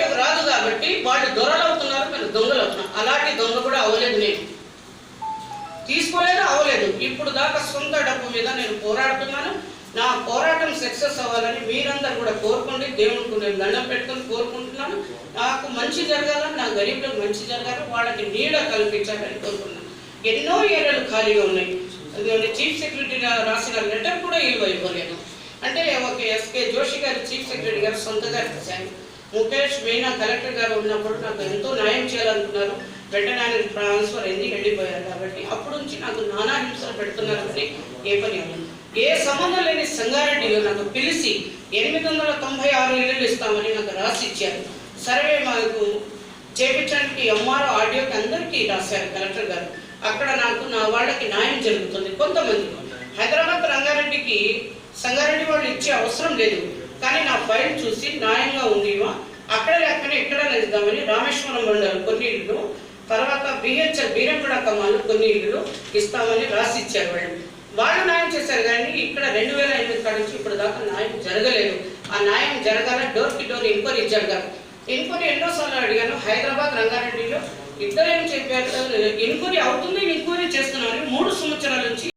బయటకు రాదు కాబట్టి వాళ్ళు దొరలు అవుతున్నారు, మీరు దొంగలు అవుతున్నారు. అలాంటి దొంగ కూడా అవ్వలేదు, నేను తీసుకోలేదు, అవ్వలేదు. ఇప్పుడు దాకా సొంత డబ్బు మీద నేను పోరాడుతున్నాను. నా పోరాటం సక్సెస్ అవ్వాలని మీరందరూ కూడా కోరుకోండి. దేవునికి నేను దండం పెట్టుకొని కోరుకుంటున్నాను. నాకు మంచి జరగాలని, నా గరీబులకు మంచి జరగాలి, వాళ్ళకి నీడ కల్పించాలని కోరుకున్నాను. ఎన్నో ఏరియాలు ఖాళీగా ఉన్నాయి. చీఫ్ సెక్రటరీ రాసిన లెటర్ కూడా ఇవ్వలేదు. అంటే ఒక ఎస్కే జోషి గారు చీఫ్ సెక్రటరీ గారు సొంతగా రాశారు. ముఖేష్ మీనా కలెక్టర్ గారు ఉన్నప్పుడు నాకు ఎంతో న్యాయం చేయాలనుకున్నారు. వెంటనే ఆయన ట్రాన్స్ఫర్ అయింది, వెళ్ళిపోయారు. కాబట్టి అప్పటి నుంచి నాకు నానా హింసలు పెడుతున్నారని ఏ పని అవ్వదు. ఏ సంబంధం లేని సంగారెడ్డిలో నాకు పిలిచి 896 ఇళ్ళు ఇస్తామని నాకు రాసి ఇచ్చారు. సర్వే మాకు చేపించడానికి ఎంఆర్ఓ ఆడియోకి అందరికీ రాశారు కలెక్టర్ గారు. అక్కడ నాకు నా వాళ్ళకి న్యాయం జరుగుతుంది. కొంతమంది హైదరాబాద్ రంగారెడ్డికి సంగారెడ్డి వాళ్ళు ఇచ్చే అవసరం లేదు, కానీ నా ఫైల్ చూసి న్యాయంగా ఉండివా అక్కడ లేకపోతే ఇక్కడ ఇద్దామని రామేశ్వరం మండలం కొన్ని ఇళ్ళు, తర్వాత బిహెచ్ఎల్ బీరంగూడ కమాలు కొన్ని ఇళ్ళు ఇస్తామని రాసి ఇచ్చారు. వాళ్ళు న్యాయం చేశారు, కానీ ఇక్కడ 2008 కాడ నుంచి ఇప్పుడు దాకా న్యాయం జరగలేదు. ఆ న్యాయం జరగాల, డోర్ కి డోర్ ఎంక్వైరీ జరగాలి. ఎంక్వైరీ ఎన్నోసార్లు అడిగాను. హైదరాబాద్ రంగారెడ్డిలో ఇద్దరేం చెప్పారు, ఎంక్వైరీ అవుతుంది, ఎంక్వైరీ చేస్తున్నామని 3 సంవత్సరాల నుంచి